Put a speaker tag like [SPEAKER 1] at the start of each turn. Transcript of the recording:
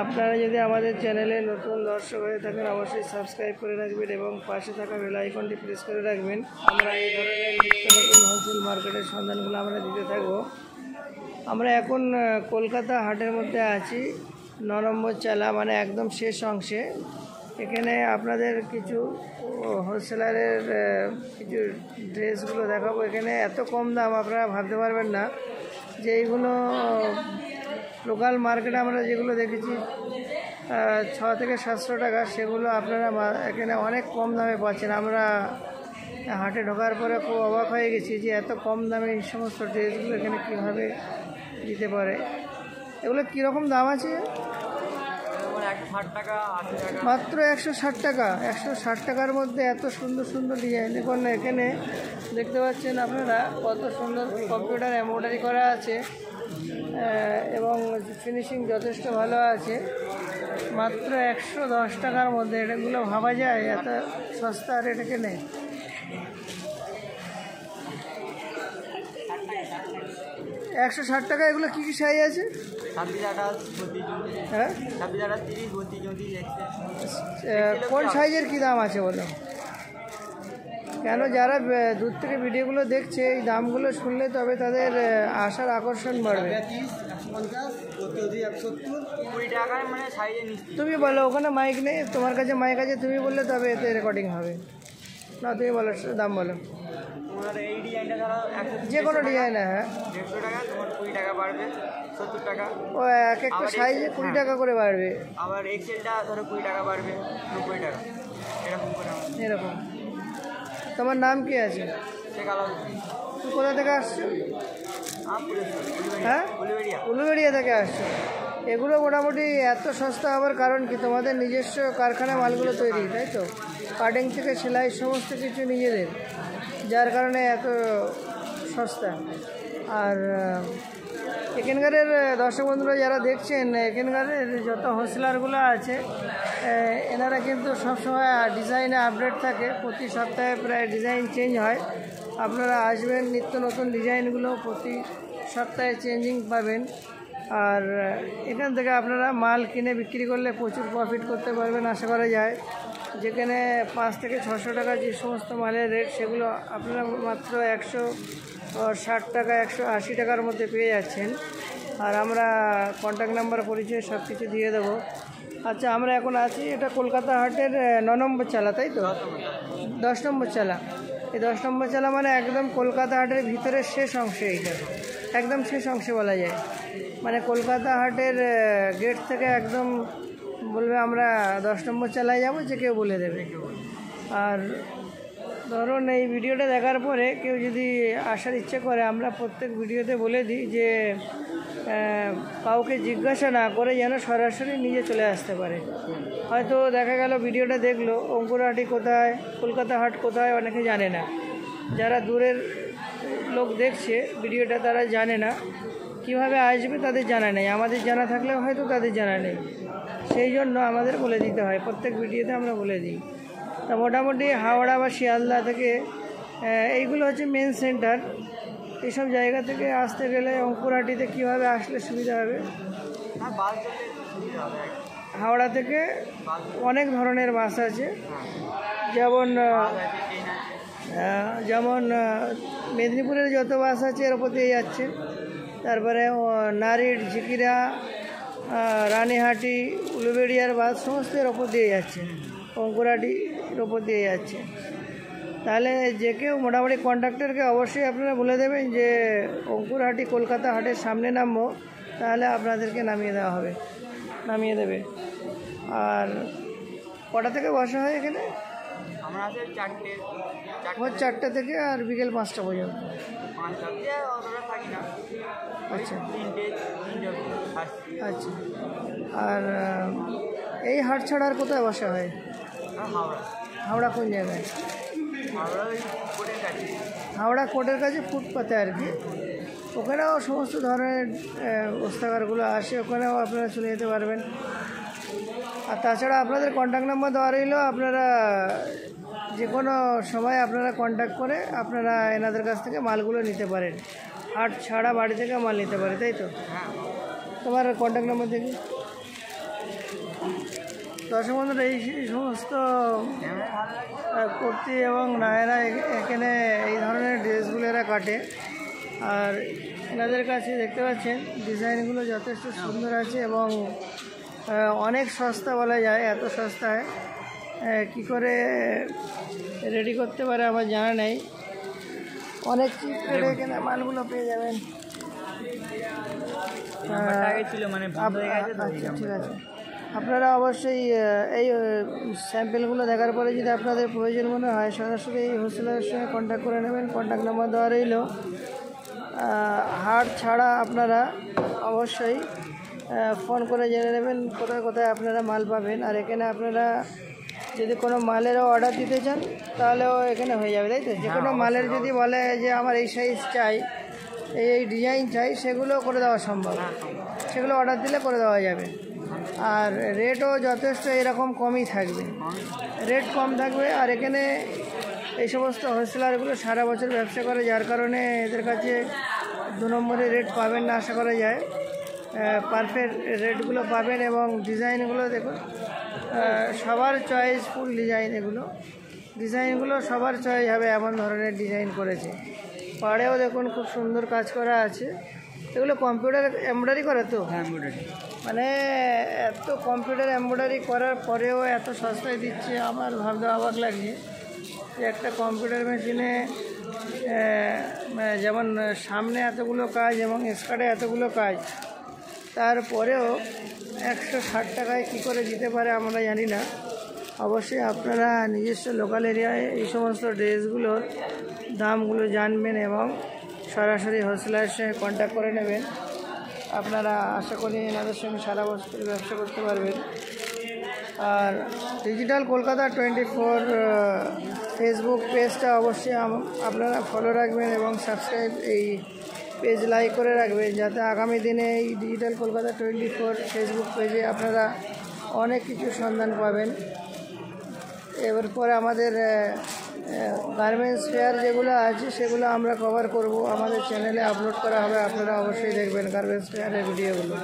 [SPEAKER 1] আপনারা যদি আমাদের চ্যানেলে নতুন দর্শক হয়ে থাকেন অবশ্যই সাবস্ক্রাইব করে রাখবেন এবং পাশে থাকা বেল আইকনটি প্রেস করে রাখবেন। আমরা এই ধরনের নিত্য নতুন হোলসেল মার্কেটের সন্ধানগুলো আমরা দিতে থাকব। আমরা এখন কলকাতা হাটের মধ্যে আছি, 9 নম্বর চালা, মানে একদম শেষ অংশে। এখানে আপনাদের কিছু হোলসেলারের কিছু ড্রেসগুলো দেখাবো। এখানে এত কম দাম আপনারা ভাবতে পারবেন না যে এইগুলো লোকাল মার্কেটে আমরা যেগুলো দেখেছি 6 থেকে 700 টাকা, সেগুলো আপনারা এখানে অনেক কম দামে পাচ্ছেন। আমরা হাটে ঢোকার পরে খুব অবাক হয়ে গেছি যে এত কম দামে এই সমস্ত ড্রেসগুলো এখানে কীভাবে দিতে পারে। এগুলো কীরকম দাম আছে? মাত্র 160 টাকা। 160 টাকার মধ্যে এত সুন্দর সুন্দর ডিজাইন। দেখুন এখানে দেখতে পাচ্ছেন আপনারা কত সুন্দর কম্পিউটার এমব্রয়ডারি করা আছে এবং ফিনিশিং যথেষ্ট ভালো আছে। মাত্র 110 টাকার মধ্যে এটাগুলো ভাবা যায় এত সস্তা রেট এখানে। $160 টাকা। এগুলো কী কী সাইজ আছে? হ্যাঁ, কোন সাইজের কী দাম আছে বলো? কেন যারা দূর থেকে ভিডিওগুলো দেখছে এই দামগুলো শুনলে তবে তাদের আসার আকর্ষণ বাড়বে। তুমি বলো, ওখানে মাইক নেই, তোমার কাছে মাইক আছে, তুমি বললে তবে এতে রেকর্ডিং হবে না। তুমি বলো দাম বলো, যে কোনো ডিজাইন। হ্যাঁ,
[SPEAKER 2] 150 টাকা, তোমার 20 টাকা বাড়বে, 70 টাকা।
[SPEAKER 1] ও এক একটা সাইজে 20 টাকা করে বাড়বে।
[SPEAKER 2] আবার এক্সেলটা ধরো 20 টাকা বাড়বে, 90 টাকা, এরকম করে।
[SPEAKER 1] এরকম। তোমার নাম কি আছে? তুমি কোথা থেকে আসছো? হ্যাঁ, উলুবেড়িয়া থেকে আসছো। এগুলো মোটামুটি এত সস্তা হবার কারণ কি? তোমাদের নিজস্ব কারখানায় মালগুলো তৈরি, তাই তো? কাটিং থেকে সেলাই সমস্ত কিছু নিজেদের, যার কারণে এত সস্তা। আর এখানকার দর্শক বন্ধুরা যারা দেখছেন, এখানকার যত হোলসেলারগুলো আছে এনারা কিন্তু সবসময় ডিজাইনে আপডেট থাকে। প্রতি সপ্তাহে প্রায় ডিজাইন চেঞ্জ হয়। আপনারা আসবেন, নিত্য নতুন ডিজাইনগুলো প্রতি সপ্তাহে চেঞ্জিং পাবেন। আর এখান থেকে আপনারা মাল কিনে বিক্রি করলে প্রচুর প্রফিট করতে পারবেন আশা করা যায়। যেখানে 5 থেকে 600 টাকা যে সমস্ত মালের রেট, সেগুলো আপনারা মাত্র 160 টাকা 180 টাকার মধ্যে পেয়ে যাচ্ছেন। আর আমরা কন্ট্যাক্ট নাম্বার, পরিচয় সব কিছু দিয়ে দেবো। আচ্ছা, আমরা এখন আছি, এটা কলকাতা হাটের 9 নম্বর চালা, তাই তো? 10 নম্বর চালা। এই 10 নম্বর চালা মানে একদম কলকাতা হাটের ভিতরের শেষ অংশে। এইটা একদম শেষ অংশে বলা যায়। মানে কলকাতা হাটের গেট থেকে একদম বলবে আমরা 10 নম্বর চালায় যাবো, যে কেউ বলে দেবে। আর ধরুন এই ভিডিওটা দেখার পরে কেউ যদি আসার ইচ্ছে করে, আমরা প্রত্যেক ভিডিওতে বলে দিই যে কাউকে জিজ্ঞাসা না করে যেন সরাসরি নিজে চলে আসতে পারে। হয়তো দেখা গেল ভিডিওটা দেখলো, অঙ্কুরহাটি কোথায়, কলকাতা হাট কোথায়, অনেকে জানে না। যারা দূরের লোক দেখছে ভিডিওটা তারা জানে না, কীভাবে আসবে তাদের জানা নেই। আমাদের জানা থাকলেও হয়তো তাদের জানা নেই, সেই জন্য আমাদের বলে দিতে হয়। প্রত্যেক ভিডিওতে আমরা বলে দিই। তা মোটামুটি হাওড়া বা শিয়ালদা থেকে এইগুলো হচ্ছে মেন সেন্টার। এইসব জায়গা থেকে আসতে গেলে অঙ্কুরহাটিতে কীভাবে আসলে সুবিধা হবে? হাওড়া থেকে অনেক ধরনের বাস আছে, যেমন মেদিনীপুরের যত বাস আছে এর ওপর দিয়ে যাচ্ছে। তারপরে নারিট, ঝিকিরা, রানীহাটি, উলুবেড়িয়ার বাস সমস্ত এর ওপর দিয়ে যাচ্ছে, অঙ্কুরহাটির ওপর দিয়ে যাচ্ছে। তাহলে যে কেউ মোটামুটি কন্ডাক্টরকে অবশ্যই আপনারা বলে দেবেন যে অঙ্কুরহাটি কলকাতা হাটের সামনে নামবো, তাহলে আপনাদেরকে নামিয়ে দেবে। আর কটা থেকে বসা হয় এখানে? ভোর 4টে থেকে আর বিকেল 5টা পর্যন্ত। আচ্ছা আচ্ছা। আর এই হাট ছাড়া আর কোথায় বসা হয়? হাওড়া কোন জায়গায়? হাওড়া কোর্টের কাছে ফুটপাতে আর কি। ওখানেও সমস্ত ধরনের বস্তাগারগুলো আসে, ওখানেও আপনারা চলে যেতে পারবেন। আর তাছাড়া আপনাদের কন্ট্যাক্ট নাম্বার দেওয়া রইল, আপনারা যে কোনো সময় আপনারা কন্ট্যাক্ট করে আপনারা এনাদের কাছ থেকে মালগুলো নিতে পারেন। হাট ছাড়া বাড়ি থেকে মাল নিতে পারে, তাই তো? তোমার কন্ট্যাক্ট নাম্বার দেখি। দর্শক বন্ধুরা, এই সমস্ত কুর্তি এবং নায়রা এখানে এই ধরনের ড্রেসগুলো এরা কাটে। আর এনাদের কাছে দেখতে পাচ্ছেন ডিজাইনগুলো যথেষ্ট সুন্দর আছে এবং অনেক সস্তা বলা যায়। এত সস্তায় কি করে রেডি করতে পারে আমার জানা নেই। অনেক চিপ রেটে এখানে মালগুলো পেয়ে যাবেন। আচ্ছা, ঠিক আছে। আপনারা অবশ্যই এই স্যাম্পেলগুলো দেখার পরে যদি আপনাদের প্রয়োজন মনে হয় সরাসরি এই হোলসেলারের সঙ্গে কন্ট্যাক্ট করে নেবেন। কন্ট্যাক্ট নাম্বার দেওয়া রইল। হাট ছাড়া আপনারা অবশ্যই ফোন করে জেনে নেবেন কোথায় কোথায় আপনারা মাল পাবেন। আর এখানে আপনারা যদি কোনো মালেরও অর্ডার দিতে চান তাহলেও এখানে হয়ে যাবে, তাই তো? যে কোনো মালের যদি বলে যে আমার এই সাইজ চাই, এই ডিজাইন চাই, সেগুলো করে দেওয়া সম্ভব। সেগুলো অর্ডার দিলে করে দেওয়া যাবে। আর রেটও যথেষ্ট এরকম কমই থাকবে, রেট কম থাকবে। আর এখানে এই সমস্ত হোলসেলারগুলো সারা বছর ব্যবসা করে, যার কারণে এদের কাছে 2 নম্বরে রেট পাবেন না আশা করা যায়। পারফেক্ট রেটগুলো পাবেন এবং ডিজাইনগুলো দেখুন সবার চয়েসফুল ডিজাইন। ডিজাইনগুলো সবার চয়েস হবে এমন ধরনের ডিজাইন করেছে। পাড়েও দেখুন খুব সুন্দর কাজ করা আছে। এগুলো কম্পিউটার এমব্রয়ডারি করে তো?
[SPEAKER 2] এমব্রয়ডারি।
[SPEAKER 1] মানে এত কম্পিউটার এমব্রয়ডারি করার পরেও এত সস্তায় দিচ্ছে, আমার ভাবতে অবাক লাগছে যে একটা কম্পিউটার মেশিনে যেমন সামনে এতগুলো কাজ এবং স্কার্টে এতগুলো কাজ, তারপরেও 160 টাকায় কী করে দিতে পারে আমরা জানি না। অবশ্যই আপনারা নিজস্ব লোকাল এরিয়ায় এই সমস্ত ড্রেসগুলোর দামগুলো জানবেন এবং সরাসরি হোলসেলারের সঙ্গে কন্ট্যাক্ট করে নেবেন। আপনারা আশা করি এনাদের সঙ্গে সারা বছর ব্যবসা করতে পারবেন। আর ডিজিটাল কলকাতা 24 ফেসবুক পেজটা অবশ্যই আপনারা ফলো রাখবেন এবং সাবস্ক্রাইব এই পেজ লাইক করে রাখবেন, যাতে আগামী দিনে এই ডিজিটাল কলকাতা 24 ফেসবুক পেজে আপনারা অনেক কিছু সন্ধান পাবেন। এবার পরে আমাদের গার্মেন্টস ফেয়ার যেগুলো আছে সেগুলো আমরা কভার করব, আমাদের চ্যানেলে আপলোড করা হবে। আপনারা অবশ্যই দেখবেন গার্মেন্টস ফেয়ারের ভিডিওগুলো।